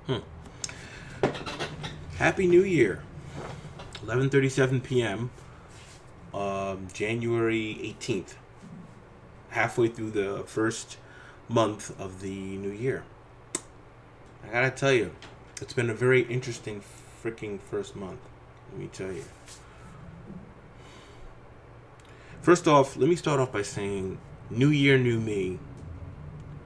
Hmm. Happy New Year. 11:37 p.m. January 18th. Halfway through the first month of the new year. I gotta tell you, it's been a very interesting freaking first month. Let me tell you. First off, let me start off by saying, New Year, New Me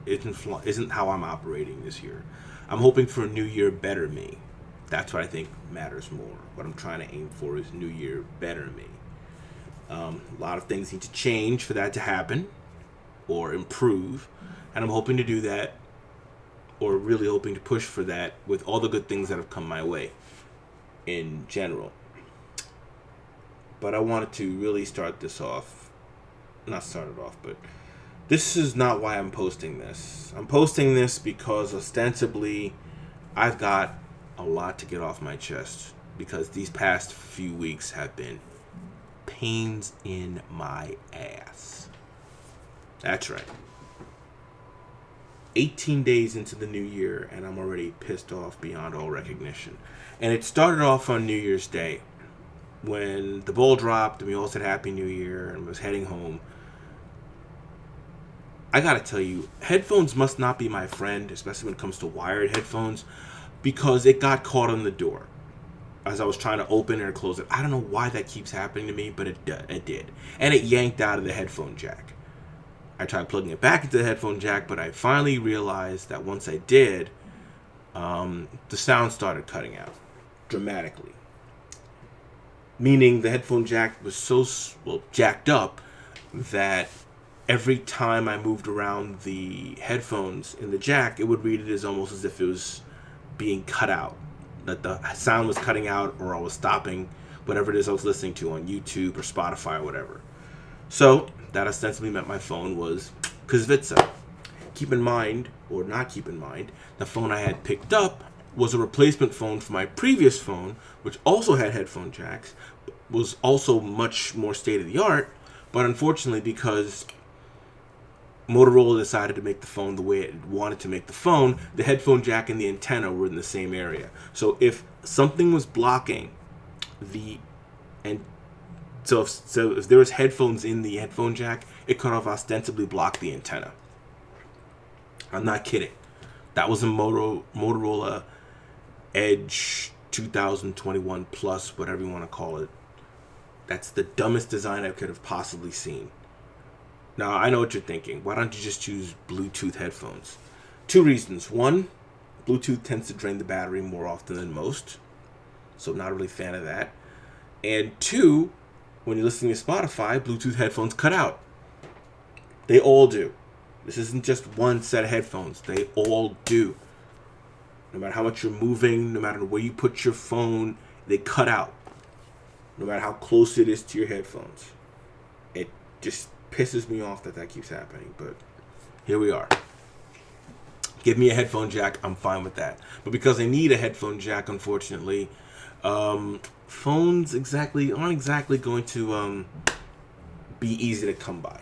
isn't how I'm operating this year. I'm hoping for a New Year, better me. That's what I think matters more. What I'm trying to aim for is New Year, better me. A lot of things need to change for that to happen or improve, and I'm hoping to do that, or really hoping to push for that with all the good things that have come my way in general. But I wanted to really start this off, not start it off, but this is not why I'm posting this. I'm posting this because ostensibly I've got a lot to get off my chest because these past few weeks have been pains in my ass. That's right. 18 days into the new year and I'm already pissed off beyond all recognition. And it started off on New Year's Day when the ball dropped and we all said Happy New Year and was heading home. I gotta tell you, headphones must not be my friend, especially when it comes to wired headphones, because it got caught on the door as I was trying to open or close it. I don't know why that keeps happening to me, but it did. And it yanked out of the headphone jack. I tried plugging it back into the headphone jack, but I finally realized that once I did, the sound started cutting out dramatically. Meaning the headphone jack was so jacked up that every time I moved around the headphones in the jack, it would read it as almost as if it was being cut out. That the sound was cutting out or I was stopping whatever it is I was listening to on YouTube or Spotify or whatever. So that ostensibly meant my phone was Kazvitsa. Keep in mind, or not keep in mind, the phone I had picked up was a replacement phone for my previous phone, which also had headphone jacks, was also much more state of the art, but unfortunately because Motorola decided to make the phone the way it wanted to make the phone, the headphone jack and the antenna were in the same area. So if something was blocking the and so if there was headphones in the headphone jack, it could have ostensibly blocked the antenna. I'm not kidding. That was a Motorola Edge 2021 Plus, whatever you want to call it. That's the dumbest design I could have possibly seen. Now, I know what you're thinking. Why don't you just choose Bluetooth headphones? Two reasons. One, Bluetooth tends to drain the battery more often than most, so not really a fan of that. And two, when you're listening to Spotify, Bluetooth headphones cut out. They all do. This isn't just one set of headphones. They all do. No matter how much you're moving, no matter where you put your phone, they cut out. No matter how close it is to your headphones. It just pisses me off that keeps happening, but here we are. Give me a headphone jack, I'm fine with that. But because I need a headphone jack, unfortunately, phones aren't exactly going to be easy to come by.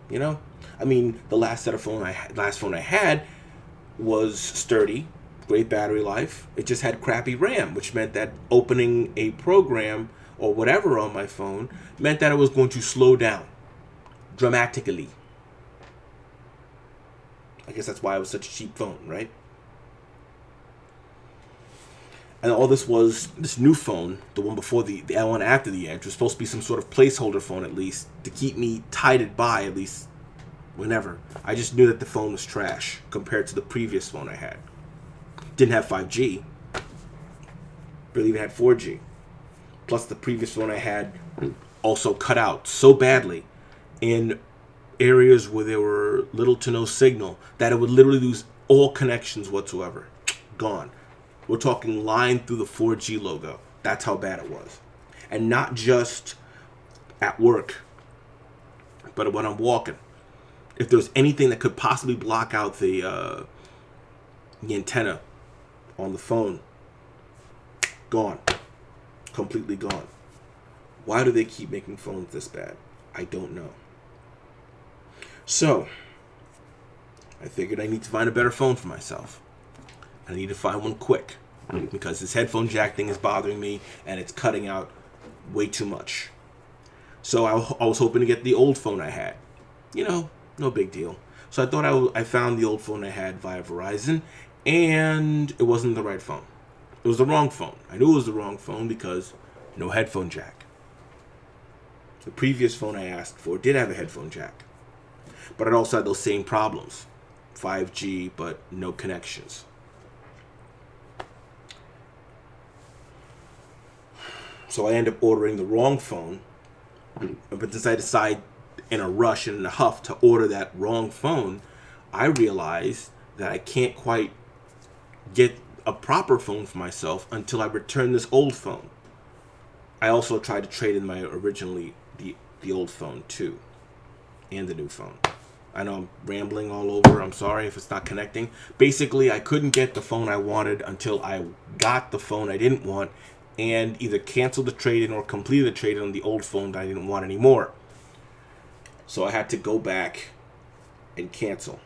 You know, I mean, the last phone I had was sturdy, great battery life. It just had crappy RAM, which meant that opening a program or whatever on my phone meant that it was going to slow down dramatically. I guess that's why it was such a cheap phone, right? And all this new phone, the one before the one after the Edge, was supposed to be some sort of placeholder phone at least to keep me tided by at least whenever. I just knew that the phone was trash compared to the previous phone I had. Didn't have 5G. Barely even had 4G. Plus the previous phone I had also cut out so badly in areas where there were little to no signal that it would literally lose all connections whatsoever. Gone. We're talking line through the 4G logo. That's how bad it was. And not just at work, but when I'm walking. If there was anything that could possibly block out the antenna on the phone, gone. Completely gone. Why do they keep making phones this bad? I don't know. So, I figured I need to find a better phone for myself. I need to find one quick because this headphone jack thing is bothering me and it's cutting out way too much. So I was hoping to get the old phone I had. No big deal. So I thought I found the old phone I had via Verizon, and it wasn't the right phone. It was the wrong phone. I knew it was the wrong phone because no headphone jack. The previous phone I asked for did have a headphone jack, but it also had those same problems. 5G, but no connections. So I end up ordering the wrong phone. But since I decide in a rush and in a huff to order that wrong phone, I realized that I can't quite get a proper phone for myself until I return this old phone. I also tried to trade in my originally the old phone too, and the new phone. I know I'm rambling all over. I'm sorry if it's not connecting. Basically, I couldn't get the phone I wanted until I got the phone I didn't want and either canceled the trade-in or completed the trade-in on the old phone that I didn't want anymore. So I had to go back and cancel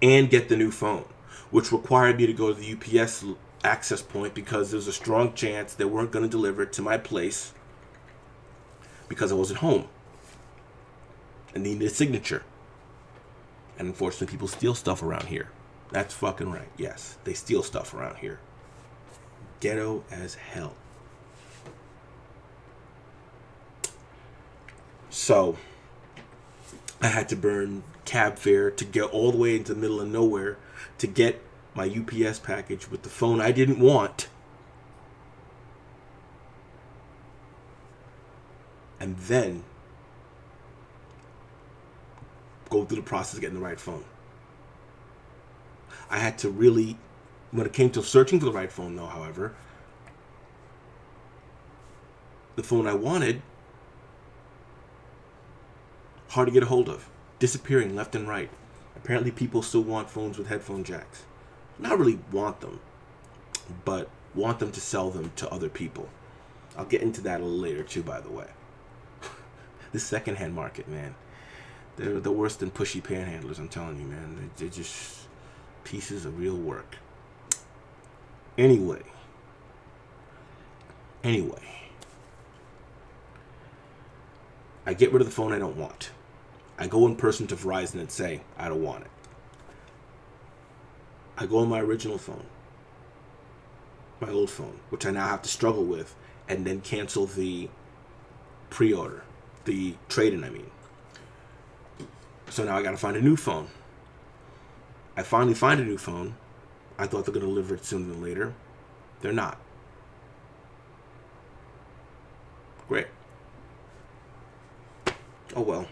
and get the new phone, which required me to go to the UPS access point because there's a strong chance they weren't going to deliver it to my place because I wasn't home and needed a signature. And unfortunately, people steal stuff around here. That's fucking right. Yes, they steal stuff around here. Ghetto as hell. So I had to burn cab fare to get all the way into the middle of nowhere to get my UPS package with the phone I didn't want. And then go through the process of getting the right phone. I had to really, when it came to searching for the right phone though, however, the phone I wanted, hard to get a hold of. Disappearing left and right. Apparently people still want phones with headphone jacks. Not really want them, but want them to sell them to other people. I'll get into that a little later too, by the way. This secondhand market, man. They're worse than pushy panhandlers, I'm telling you, man. They're just pieces of real work. Anyway. I get rid of the phone I don't want. I go in person to Verizon and say, I don't want it. I go on my original phone. My old phone, which I now have to struggle with, and then cancel the pre-order. The trade-in, I mean. So now I gotta find a new phone. I finally find a new phone. I thought they're gonna deliver it sooner than later. They're not. Great. Oh well.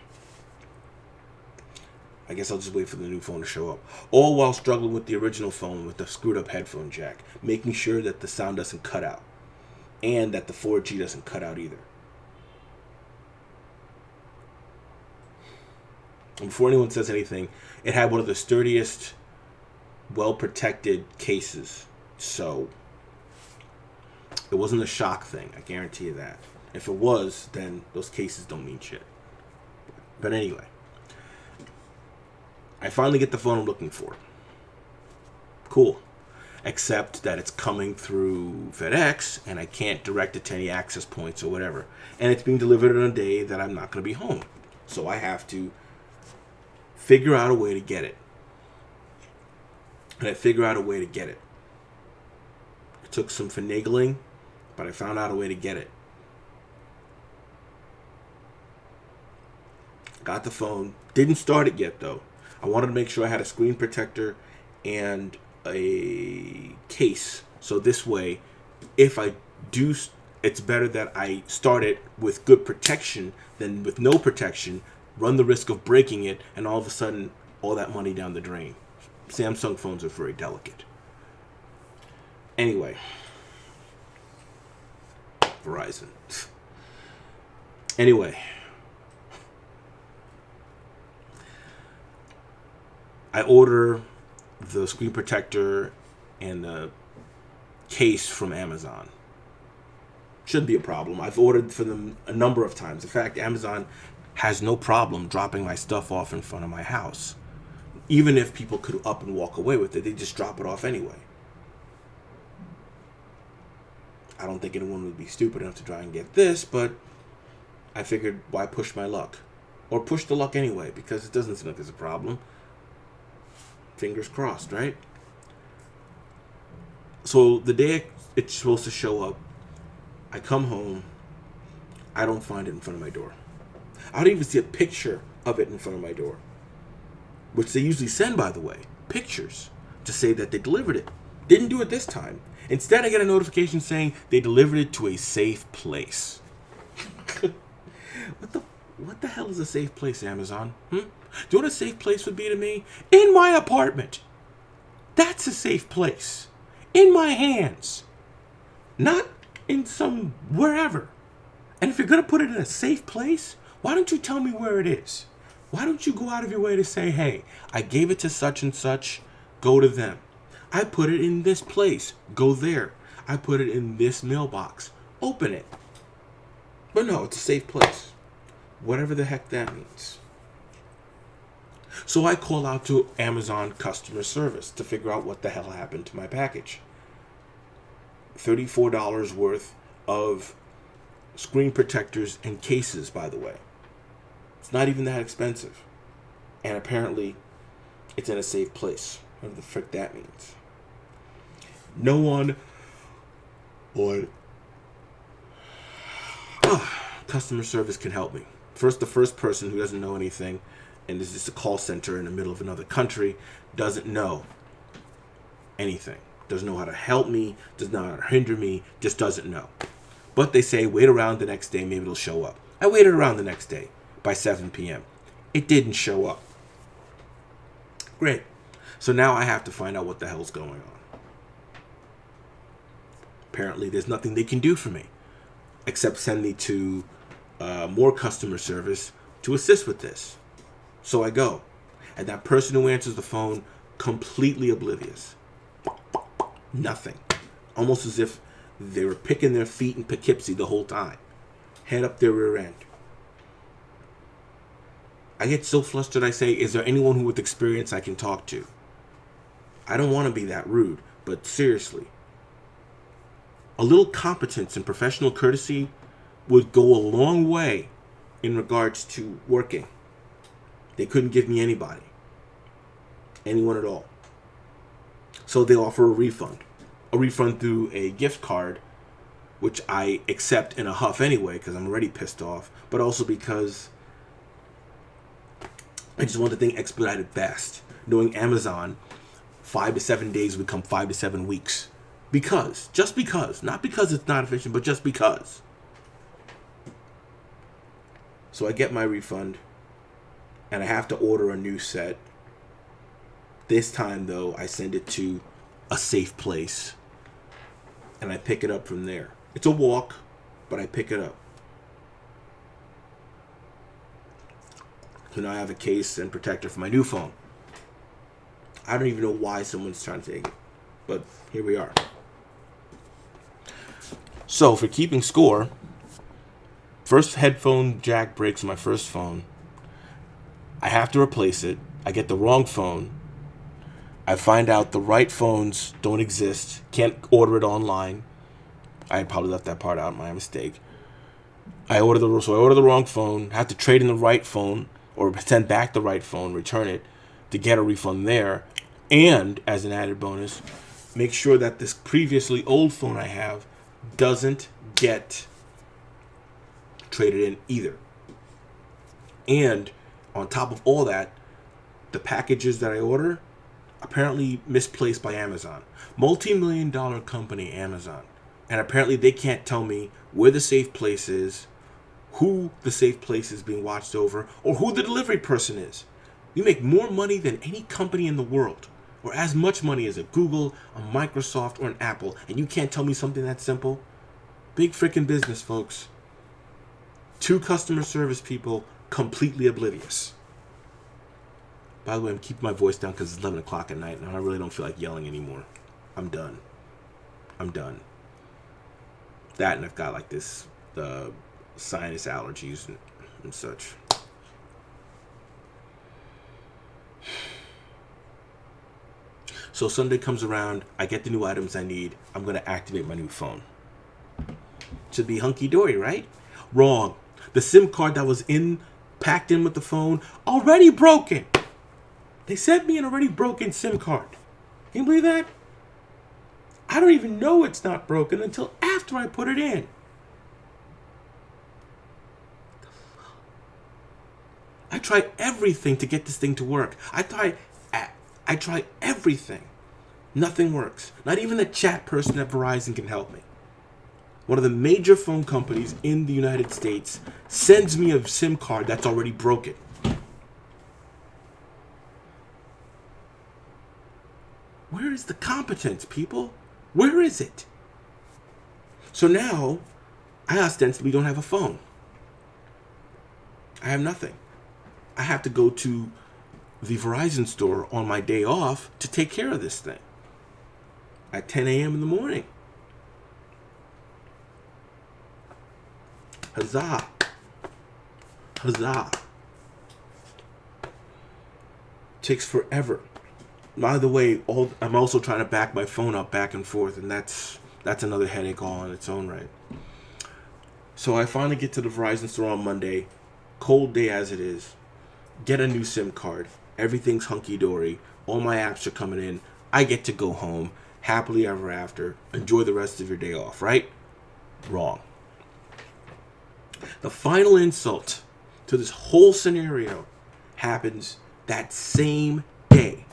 I guess I'll just wait for the new phone to show up. All while struggling with the original phone with the screwed up headphone jack. Making sure that the sound doesn't cut out. And that the 4G doesn't cut out either. And before anyone says anything, it had one of the sturdiest, well-protected cases. So, it wasn't a shock thing. I guarantee you that. If it was, then those cases don't mean shit. But anyway. I finally get the phone I'm looking for. Cool. Except that it's coming through FedEx, and I can't direct it to any access points or whatever. And it's being delivered on a day that I'm not going to be home. So I have to figure out a way to get it. And I figure out a way to get it. It took some finagling, but I found out a way to get it. Got the phone. Didn't start it yet, though. I wanted to make sure I had a screen protector and a case. So this way, if I do, it's better that I start it with good protection than with no protection, run the risk of breaking it, and all of a sudden, all that money down the drain. Samsung phones are very delicate. Anyway. Verizon. Anyway. I order the screen protector and the case from Amazon. Shouldn't be a problem. I've ordered for them a number of times. In fact, Amazon has no problem dropping my stuff off in front of my house. Even if people could up and walk away with it, they just drop it off anyway. I don't think anyone would be stupid enough to try and get this, but I figured, why push my luck? Or push the luck anyway, because it doesn't seem like there's a problem. Fingers crossed, right? So the day it's supposed to show up, I come home, I don't find it in front of my door. I don't even see a picture of it in front of my door. Which they usually send, by the way, pictures to say that they delivered it. Didn't do it this time. Instead, I get a notification saying they delivered it to a safe place. What the hell is a safe place, Amazon? Do you know what a safe place would be to me? In my apartment. That's a safe place. In my hands. Not in some wherever. And if you're going to put it in a safe place, why don't you tell me where it is? Why don't you go out of your way to say, hey, I gave it to such and such, go to them. I put it in this place, go there. I put it in this mailbox, open it. But no, it's a safe place. Whatever the heck that means. So I call out to Amazon customer service to figure out what the hell happened to my package. $34 worth of screen protectors and cases, by the way. It's not even that expensive. And apparently, it's in a safe place. Whatever the frick that means. No one on customer service can help me. The first person who doesn't know anything, and is just a call center in the middle of another country, doesn't know anything. Doesn't know how to help me, doesn't know how to hinder me, just doesn't know. But they say, wait around the next day, maybe it'll show up. I waited around the next day by 7 p.m. It didn't show up. Great. So now I have to find out what the hell's going on. Apparently, there's nothing they can do for me except send me to more customer service to assist with this. So I go. And that person who answers the phone, completely oblivious. Nothing. Almost as if they were picking their feet in Poughkeepsie the whole time. Head up their rear end. I get so flustered I say, is there anyone who with experience I can talk to? I don't want to be that rude, but seriously. A little competence and professional courtesy would go a long way in regards to working. They couldn't give me anybody. Anyone at all. So they offer a refund. A refund through a gift card, which I accept in a huff anyway, because I'm already pissed off, but also because I just want the thing expedited fast. Knowing Amazon, 5 to 7 days would become 5 to 7 weeks. Just because. Not because it's not efficient, but just because. So I get my refund, and I have to order a new set. This time, though, I send it to a safe place, and I pick it up from there. It's a walk, but I pick it up. So now I have a case and protector for my new phone. I don't even know why someone's trying to take it, but here we are. So for keeping score, first headphone jack breaks on my first phone. I have to replace it. I get the wrong phone. I find out the right phones don't exist. Can't order it online. I probably left that part out, my mistake. I order the wrong phone. Have to trade in the right phone or send back the right phone, return it to get a refund there. And as an added bonus, make sure that this previously old phone I have doesn't get traded in either. And on top of all that, the packages that I order apparently misplaced by Amazon. Multi-million-dollar company Amazon. And apparently they can't tell me where the safe place is, who the safe place is being watched over, or who the delivery person is. You make more money than any company in the world, or as much money as a Google, a Microsoft, or an Apple, and you can't tell me something that simple? Big freaking business, folks. 2 customer service people completely oblivious. By the way, I'm keeping my voice down because it's 11 o'clock at night and I really don't feel like yelling anymore. I'm done. That, and I've got like this sinus allergies and such. So Sunday comes around, I get the new items I need. I'm going to activate my new phone. Should be hunky-dory, right? Wrong. The SIM card that was packed in with the phone, already broken. They sent me an already broken SIM card. Can you believe that? I don't even know it's not broken until after I put it in. I tried everything to get this thing to work. I tried everything. Nothing works. Not even the chat person at Verizon can help me. One of the major phone companies in the United States sends me a SIM card that's already broken. Where is the competence, people? Where is it? So now, I ostensibly don't have a phone. I have nothing. I have to go to the Verizon store on my day off to take care of this thing at 10 a.m. in the morning. Huzzah. Huzzah. Takes forever. By the way, I'm also trying to back my phone up back and forth, and that's another headache all on its own right. So I finally get to the Verizon store on Monday, cold day as it is, get a new SIM card, everything's hunky-dory, all my apps are coming in, I get to go home, happily ever after, enjoy the rest of your day off, right? Wrong. The final insult to this whole scenario happens that same day.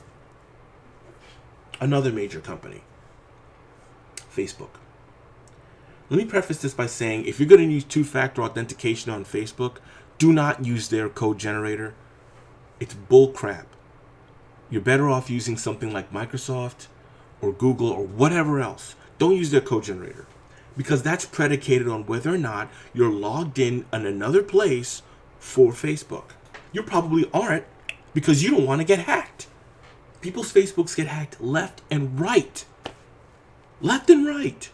Another major company, Facebook. Let me preface this by saying, if you're going to use two-factor authentication on Facebook, do not use their code generator. It's bullcrap. You're better off using something like Microsoft or Google or whatever else. Don't use their code generator, because that's predicated on whether or not you're logged in another place for Facebook. You probably aren't, because you don't want to get hacked. People's Facebooks get hacked left and right. Left and right.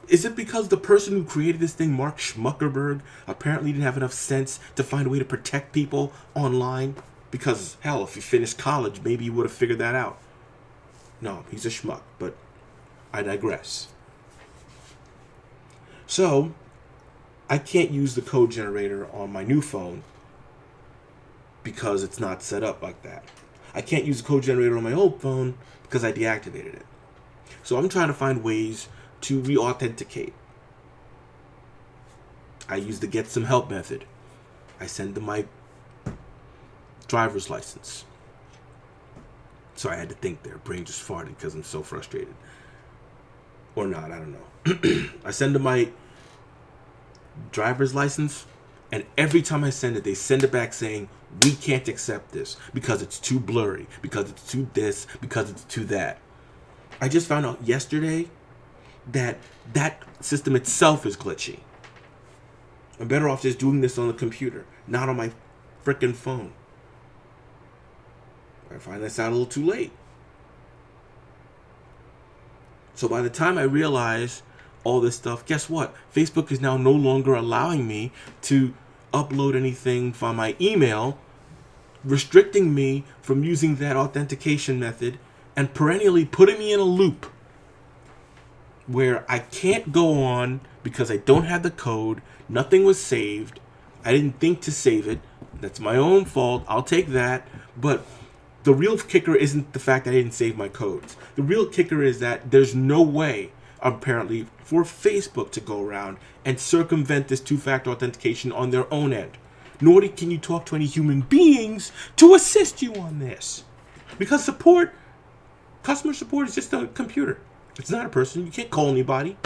Is it because the person who created this thing, Mark Zuckerberg, apparently didn't have enough sense to find a way to protect people online? Because, hell, if you finished college, maybe you would have figured that out. No, he's a schmuck, but I digress. So, I can't use the code generator on my new phone because it's not set up like that. I can't use the code generator on my old phone because I deactivated it. So I'm trying to find ways to re-authenticate. I use the get some help method. I send them my driver's license. So I had to think there. Brain just farted because I'm so frustrated. Or not, I don't know. I send them my driver's license, and every time I send it, they send it back saying, we can't accept this because it's too blurry, because it's too this, because it's too that. I just found out yesterday that system itself is glitchy. I'm better off just doing this on the computer, not on my frickin' phone. I find this out a little too late. So by the time I realize all this stuff, guess what? Facebook is now no longer allowing me to upload anything from my email, restricting me from using that authentication method and perennially putting me in a loop where I can't go on because I don't have the code, nothing was saved, I didn't think to save it, that's my own fault, I'll take that, but the real kicker isn't the fact that I didn't save my codes. The real kicker is that there's no way, apparently, for Facebook to go around and circumvent this two-factor authentication on their own end. Nor can you talk to any human beings to assist you on this. Because customer support is just a computer. It's not a person. You can't call anybody.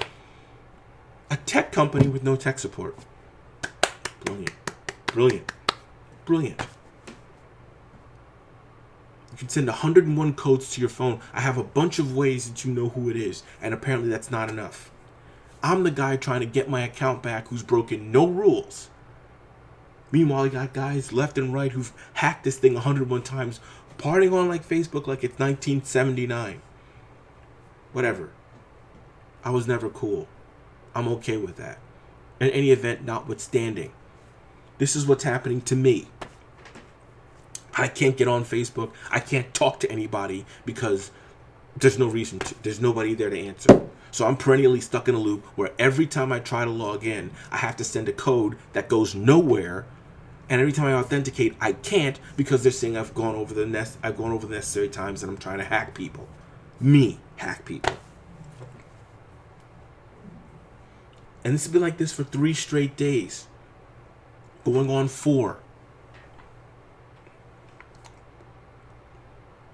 A tech company with no tech support. Brilliant. Brilliant. Brilliant. You can send 101 codes to your phone. I have a bunch of ways that you know who it is, and apparently that's not enough. I'm the guy trying to get my account back who's broken no rules. Meanwhile, you got guys left and right who've hacked this thing 101 times, partying on like Facebook like it's 1979. Whatever. I was never cool. I'm okay with that. In any event, notwithstanding, this is what's happening to me. I can't get on Facebook. I can't talk to anybody because there's no reason to. There's nobody there to answer. So I'm perennially stuck in a loop where every time I try to log in, I have to send a code that goes nowhere. And every time I authenticate, I can't because they're saying I've gone over the necessary times and I'm trying to hack people. Me hack people. And this has been like this for 3 straight days. Going on 4.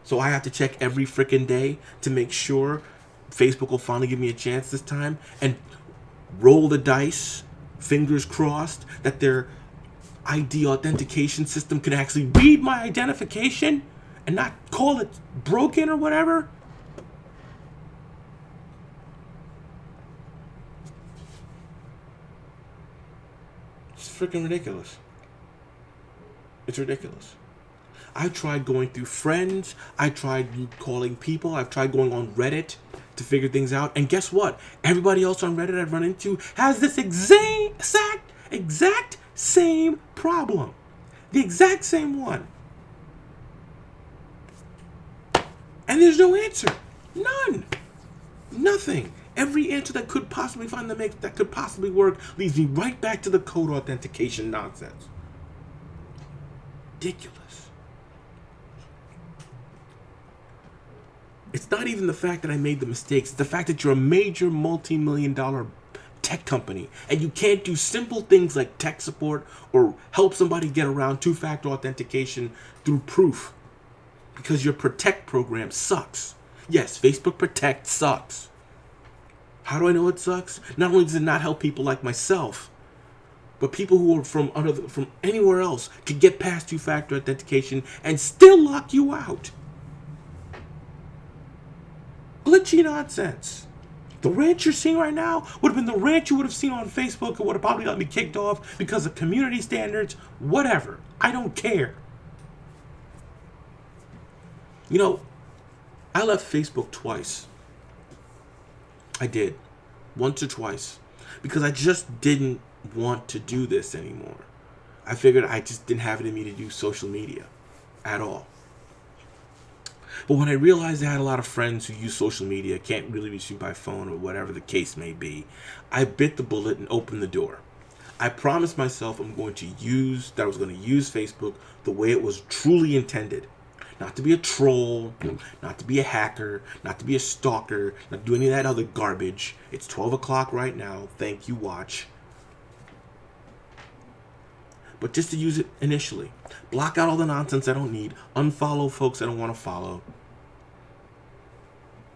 So I have to check every freaking day to make sure Facebook will finally give me a chance this time and roll the dice, fingers crossed, that their ID authentication system can actually read my identification and not call it broken or whatever. It's freaking ridiculous. It's ridiculous. I tried going through friends. I tried calling people. I've tried going on Reddit to figure things out. And guess what? Everybody else on Reddit I've run into has this exact same problem. The exact same one. And there's no answer. None. Nothing. Every answer that could possibly that could possibly work leads me right back to the code authentication nonsense. Ridiculous. It's not even the fact that I made the mistakes. It's the fact that you're a major multi-million-dollar tech company and you can't do simple things like tech support or help somebody get around two-factor authentication through proof because your Protect program sucks. Yes, Facebook Protect sucks. How do I know it sucks? Not only does it not help people like myself, but people who are from anywhere else can get past two-factor authentication and still lock you out. Glitchy nonsense. The rant you're seeing right now would have been the rant you would have seen on Facebook. It would have probably got me kicked off because of community standards. Whatever. I don't care. You know, I left Facebook twice. I did. Once or twice. Because I just didn't want to do this anymore. I figured I just didn't have it in me to do social media at all. But when I realized I had a lot of friends who use social media, can't really reach me by phone or whatever the case may be, I bit the bullet and opened the door. I promised myself I was going to use Facebook the way it was truly intended. Not to be a troll, not to be a hacker, not to be a stalker, not to do any of that other garbage. It's 12 o'clock right now. Thank you, watch. But just to use it initially. Block out all the nonsense I don't need. Unfollow folks I don't want to follow.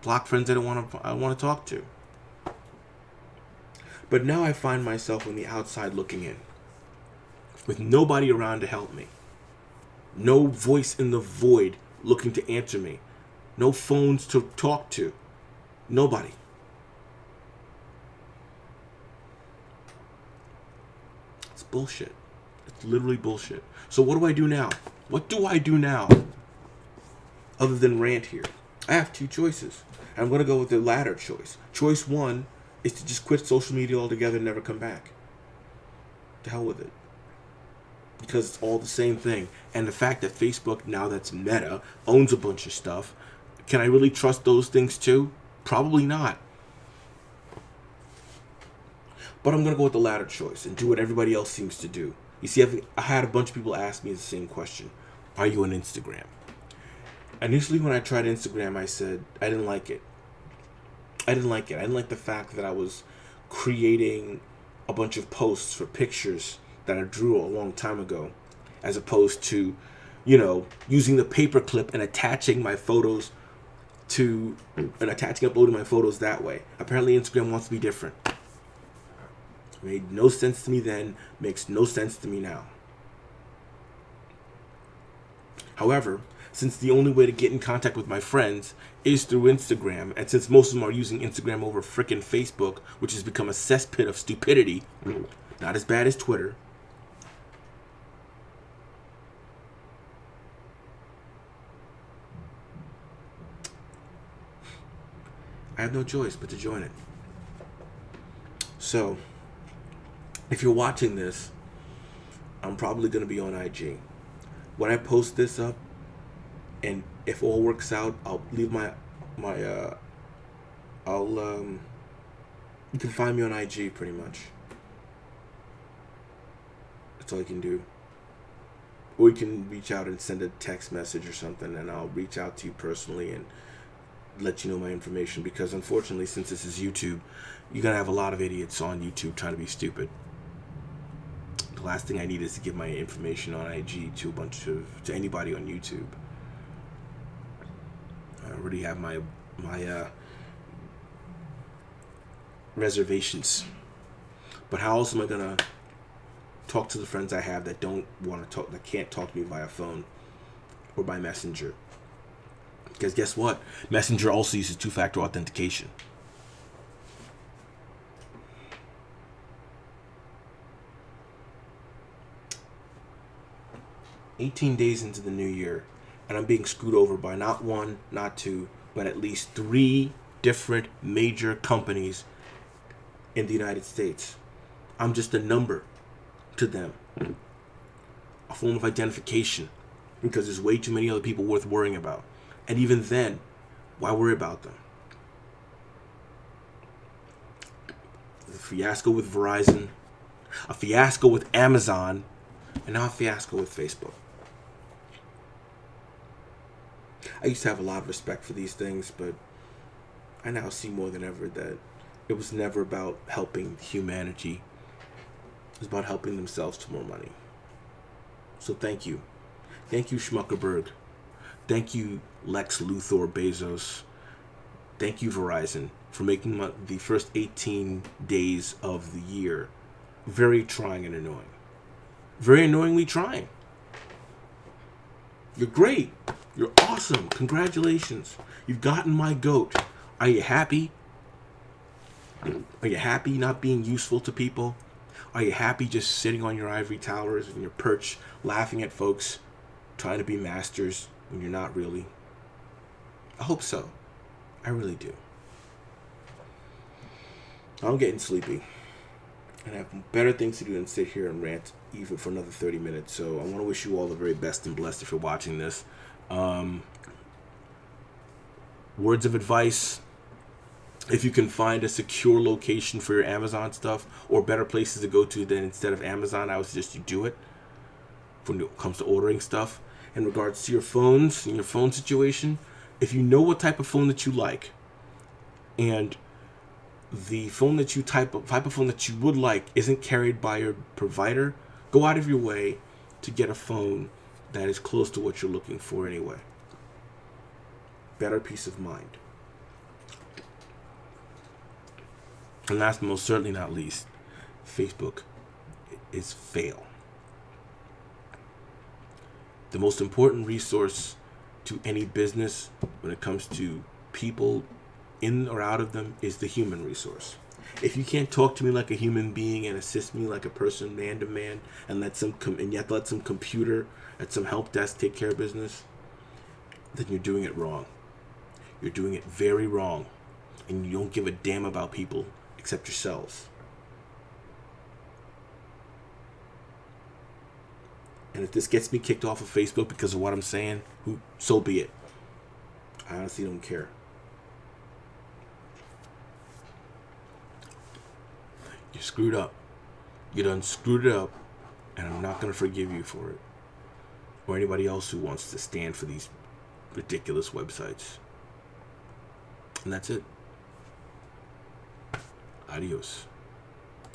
Block friends I want to talk to. But now I find myself on the outside looking in. With nobody around to help me. No voice in the void looking to answer me. No phones to talk to. Nobody. It's bullshit. It's literally bullshit. So what do I do now? What do I do now? Other than rant here. I have 2 choices. I'm going to go with the latter choice. Choice 1 is to just quit social media altogether and never come back. To hell with it. Because it's all the same thing. And the fact that Facebook, now that's Meta, owns a bunch of stuff, can I really trust those things too? Probably not. But I'm going to go with the latter choice and do what everybody else seems to do. You see, I had a bunch of people ask me the same question. Are you on Instagram? Initially, when I tried Instagram, I said I didn't like it. I didn't like the fact that I was creating a bunch of posts for pictures that I drew a long time ago, as opposed to, using the paperclip and attaching my photos uploading my photos that way. Apparently, Instagram wants to be different. It made no sense to me then, makes no sense to me now. However, since the only way to get in contact with my friends is through Instagram, and since most of them are using Instagram over frickin' Facebook, which has become a cesspit of stupidity, not as bad as Twitter, I have no choice but to join it. So, if you're watching this, I'm probably going to be on IG. when I post this up, and if all works out, I'll leave my I'll you can find me on IG pretty much. That's all you can do. Or you can reach out and send a text message or something, and I'll reach out to you personally and let you know my information. Because unfortunately, since this is YouTube, you're gonna have a lot of idiots on YouTube trying to be stupid. The last thing I need is to give my information on IG to anybody on YouTube. I already have my reservations. But how else am I gonna talk to the friends I have that don't want to talk, that can't talk to me via phone or by Messenger? Because guess what? Messenger also uses two-factor authentication. "18 days into the new year, and I'm being screwed over by not one, not two, but at least 3 different major companies in the United States. I'm just a number to them, a form of identification, because there's way too many other people worth worrying about. And even then, why worry about them? The fiasco with Verizon, a fiasco with Amazon, and now a fiasco with Facebook. I used to have a lot of respect for these things, but I now see more than ever that it was never about helping humanity. It was about helping themselves to more money. So thank you. Thank you, Schmuckerberg. Thank you, Lex Luthor Bezos. Thank you, Verizon, for making the first 18 days of the year very trying and annoying. Very annoyingly trying. You're great. You're awesome. Congratulations. You've gotten my goat. Are you happy? Are you happy not being useful to people? Are you happy just sitting on your ivory towers and your perch, laughing at folks, trying to be masters when you're not really? I hope so. I really do. I'm getting sleepy, and I have better things to do than sit here and rant even for another 30 minutes. So I want to wish you all the very best and blessed if you're watching this. Words of advice: if you can find a secure location for your Amazon stuff, or better places to go to than instead of Amazon, I would suggest you do it when it comes to ordering stuff. In regards to your phones and your phone situation, if you know what type of phone that you like, and the phone that you type of phone that you would like isn't carried by your provider, go out of your way to get a phone that is close to what you're looking for anyway. Better peace of mind. And last but most certainly not least, Facebook is fail. The most important resource to any business when it comes to people in or out of them is the human resource. If you can't talk to me like a human being and assist me like a person, man to man, and let some computer at some help desk take care of business, then you're doing it wrong. You're doing it very wrong, and you don't give a damn about people except yourselves. And if this gets me kicked off of Facebook because of what I'm saying, so be it. I honestly don't care. You screwed up. You done screwed it up, and I'm not going to forgive you for it. Or anybody else who wants to stand for these ridiculous websites. And that's it. Adios.